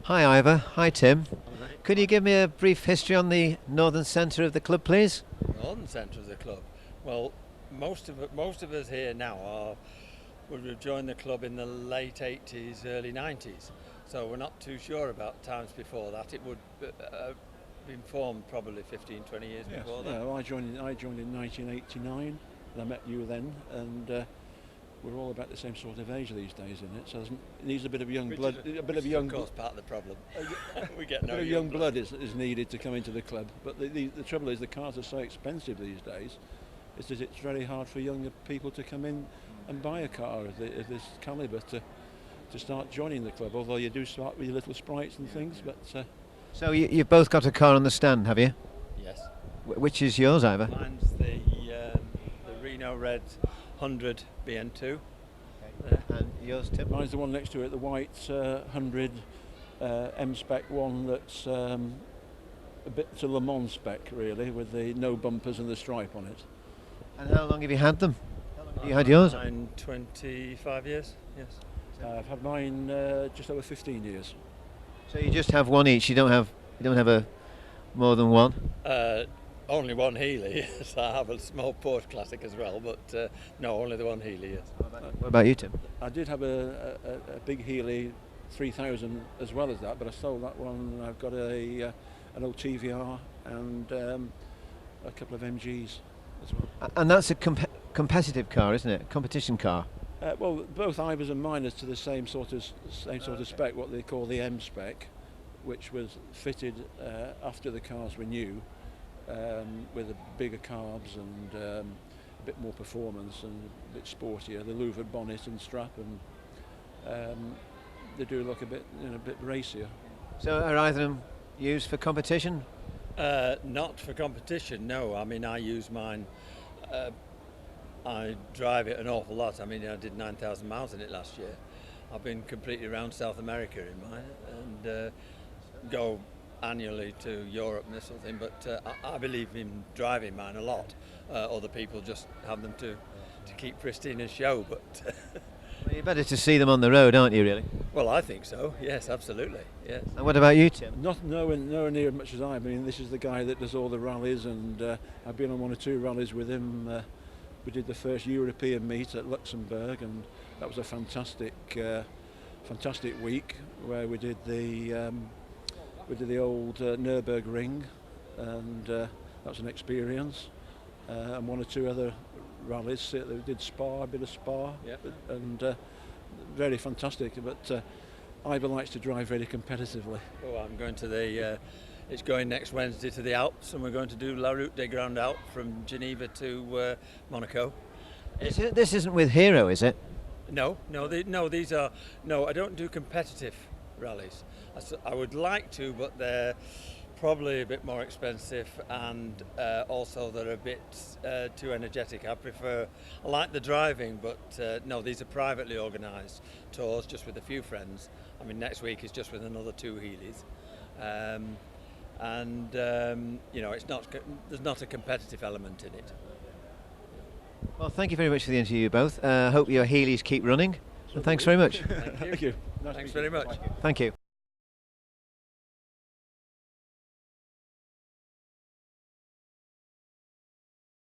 Hi Ivor, hi Tim. Could you give me a brief history on the northern centre of the club, please? Northern centre of the club. Well, most of us here now would have joined the club in the late 80s, early 90s. So we're not too sure about times before that. It would have been formed probably 15, 20 years before that. Yeah, well, I joined in 1989. And I met you then, and we're all about the same sort of age these days, isn't it? So it needs a bit of young blood. A bit of young. Of course, part of the problem. We get no a bit of young blood is needed to come into the club. But the trouble is the cars are so expensive these days. Is that it's very hard for younger people to come in and buy a car of this calibre to start joining the club. Although you do start with your little sprites and things, but. So you've both got a car on the stand, have you? Yes. Which is yours, Ivor? Mine's the Reno Red 100 BN2. And yours, Tim? Mine's the one next to it, the white 100 M-spec one that's a bit to Le Mans spec, really, with the no bumpers and the stripe on it. And how long have you had them? You had yours? Mine 25 years, yes. I've had mine just over 15 years. So you just have one each. You don't have a more than one. Only one Healey. Yes, I have a small Porsche Classic as well, but no, only the one Healey. Yes. What about you, Tim? I did have a big Healey 3000 as well as that, but I sold that one. I've got an old TVR and a couple of MGs as well. And that's a competitive car, isn't it? A competition car. Well, both Ivors and mine is to the same sort of spec, what they call the M spec, which was fitted after the cars were new, with a bigger carbs and a bit more performance and a bit sportier. The louvered bonnet and strap, and they do look a bit racier. So are either of them used for competition? Not for competition, no. I mean, I use mine. I drive it an awful lot. I mean, I did 9,000 miles in it last year. I've been completely around South America in mine and go annually to Europe and this sort of thing. But I believe in driving mine a lot. Other people just have them to keep pristine as show. But Well, you're better to see them on the road, aren't you, really? well, I think so. Yes, absolutely. Yes. And what about you, Tim? Nowhere near as much as I mean, this is the guy that does all the rallies, and I've been on one or two rallies with him. We did the first European meet at Luxembourg, and that was a fantastic week where we did the old Nürburgring, and that was an experience. And one or two other rallies. We did Spa, a bit of Spa, yep. And very fantastic. But Ivor likes to drive very competitively. Oh, I'm going to it's going next Wednesday to the Alps, and we're going to do La Route des Grands Alpes from Geneva to Monaco. This isn't with Hero, is it? No, these are I don't do competitive rallies. I would like to, but they're probably a bit more expensive, and also they're a bit too energetic. I like the driving, but no, these are privately organised tours, just with a few friends. I mean, next week is just with another two Healeys. There's not a competitive element in it. Well, thank you very much for the interview, both. Hope your Healeys keep running. And thanks very much. Thank you. Thank you. Thanks very much. Thank you.